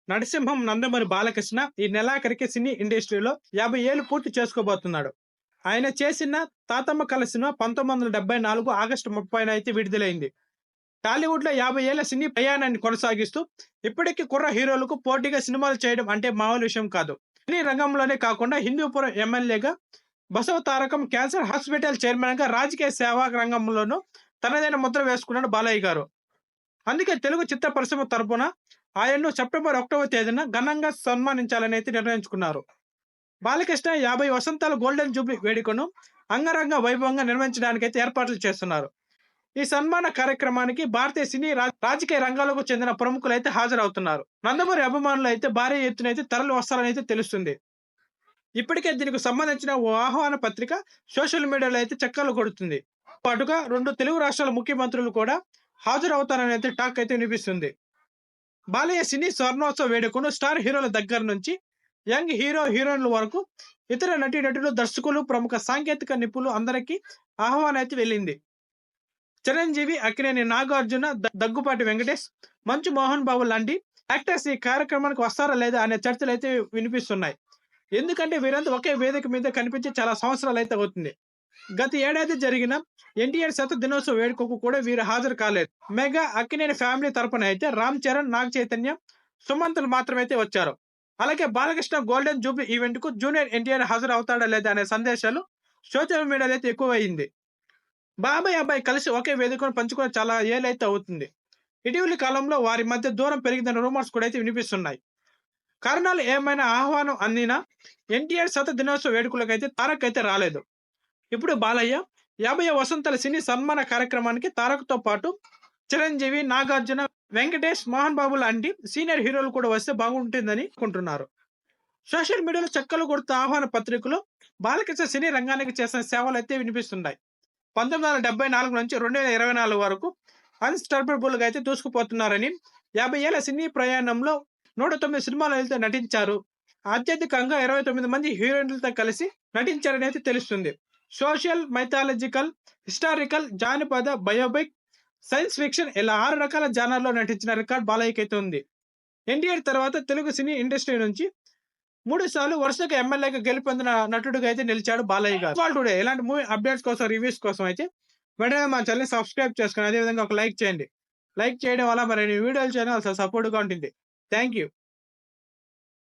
నరసింహం నందమూరి బాలకృష్ణ ఈ నెలాఖరికి సినీ ఇండస్ట్రీలో 50 ఏళ్లు పూర్తి చేసుకోబోతున్నాడు. ఆయన చేసిన తాతమ్మ కల సినిమా 1974 ఆగస్టు 30న అయితే విడుదలైంది. టాలీవుడ్‌లో 50 ఏళ్ల సినీ ప్రయాణాన్ని కొనసాగిస్తూ ఇప్పటికీ కుర్ర హీరోలకు పోటీగా సినిమాలు చేయడం అంటే మామూలు విషయం కాదు. సినీ రంగంలోనే కాకుండా హిందూపురం ఎమ్మెల్యేగా, బసవ తారకం క్యాన్సర్ హాస్పిటల్ చైర్మన్‌గా, రాజకీయ సేవా రంగంలోనూ తనదైన ముద్ర వేసుకున్నాడు బాలయ్య గారు. అందుకే తెలుగు చిత్ర పరిశ్రమ తరపున ఆయన్ను సెప్టెంబర్ 1వ తేదీన ఘనంగా సన్మానించాలని అయితే నిర్ణయించుకున్నారు. బాలకృష్ణ 50 వసంతాల గోల్డెన్ జూబ్లీ వేడుకను అంగరంగ వైభవంగా నిర్వహించడానికైతే ఏర్పాట్లు చేస్తున్నారు. ఈ సన్మాన కార్యక్రమానికి భారతీయ సినీ రాజకీయ రంగాలకు చెందిన ప్రముఖులైతే హాజరవుతున్నారు. నందమూరి అభిమానులు అయితే భారీ ఎత్తున అయితే తరలి వస్తారని అయితే తెలుస్తుంది. ఇప్పటికే దీనికి సంబంధించిన ఓ ఆహ్వాన పత్రిక సోషల్ మీడియాలో అయితే చక్కర్లు కొడుతుంది. పాటుగా 2 తెలుగు రాష్ట్రాల ముఖ్యమంత్రులు కూడా హాజరవుతారని అయితే టాక్ అయితే వినిపిస్తుంది. బాలయ్య సినీ స్వర్ణోత్సవ వేడుకను స్టార్ హీరోల దగ్గర నుంచి యంగ్ హీరో హీరోయిన్ల వరకు ఇతర నటీనటులు, దర్శకులు, ప్రముఖ సాంకేతిక నిపుణులు అందరికీ ఆహ్వానం అయితే వెళ్ళింది. చిరంజీవి, అక్కినేని నాగార్జున, దగ్గుపాటి వెంకటేష్, మంచు మోహన్ బాబు లాంటి యాక్టర్స్ ఈ కార్యక్రమానికి వస్తారా లేదా అనే చర్చలు అయితే వినిపిస్తున్నాయి. ఎందుకంటే వీరంతా ఒకే వేదిక మీద కనిపించి చాలా సంవత్సరాలు అయితే అవుతుంది. గత ఏడాది జరిగిన ఎన్టీఆర్ శత దినోత్సవ వేడుకకు కూడా వీరు హాజరు కాలేదు. మెగా అక్కినేని ఫ్యామిలీ తరపున అయితే రామ్ చరణ్, నాగ చైతన్య, సుమంతులు మాత్రమే అయితే వచ్చారు. అలాగే బాలకృష్ణ గోల్డెన్ జూబ్లీ ఈవెంట్ కు జూనియర్ ఎన్టీఆర్ హాజరు అవుతాడా లేదా అనే సందేశాలు సోషల్ మీడియాలో అయితే ఎక్కువైంది. బాబాయ్ అబ్బాయి కలిసి ఒకే వేదికను పంచుకొని చాలా ఏళ్ళైతే అవుతుంది. ఇటీవలి కాలంలో వారి మధ్య దూరం పెరిగిందన్న రూమర్స్ కూడా అయితే వినిపిస్తున్నాయి. కారణాలు ఏమైనా ఆహ్వానం అందినా ఎన్టీఆర్ శత దినోత్సవ వేడుకలకు అయితే తారక్ అయితే రాలేదు. ఇప్పుడు బాలయ్య 50 వసంతాల సినీ సన్మాన కార్యక్రమానికి తారక్‌తో పాటు చిరంజీవి, నాగార్జున, వెంకటేష్, మోహన్ బాబు లాంటి సీనియర్ హీరోలు కూడా వస్తే బాగుంటుందని అనుకుంటున్నారు. సోషల్ మీడియాలో చక్కర్లు కొడుతున్న ఆహ్వాన పత్రికలో బాలకృష్ణ సినీ రంగానికి చేసిన సేవలు అయితే వినిపిస్తున్నాయి. 1974 నుంచి 2024 వరకు అన్‌స్టాపబుల్ గా అయితే దూసుకుపోతున్నారని, 50 ఏళ్ల సినీ ప్రయాణంలో 109 సినిమాలు అయితే నటించారు. అత్యధికంగా 29 మంది హీరోయిన్లతో కలిసి నటించారని అయితే తెలుస్తుంది. సోషల్, మైథాలజికల్, హిస్టారికల్, జానపద, బయోపిక్, సైన్స్ ఫిక్షన్ ఇలా 6 రకాల జానర్‌లో నటించిన రికార్డ్ బాలయ్యకి అయితే ఉంది. ఎన్టీఆర్ తర్వాత తెలుగు సినీ ఇండస్ట్రీ నుంచి 3 సార్లు వరుసగా ఎమ్మెల్యేగా గెలుపొందిన నటుడిగా అయితే నిలిచాడు బాలయ్య గారు. ఇవాళ టుడే ఇలాంటి మూవీ అప్డేట్స్ కోసం, రివ్యూస్ కోసం అయితే వెంటనే మన ఛానల్‌ని సబ్స్క్రైబ్ చేసుకొని అదే విధంగా ఒక లైక్ చేయండి. లైక్ చేయడం వల్ల మరిన్ని వీడియోలు చేయడం సపోర్ట్‌గా ఉంటుంది. Thank you.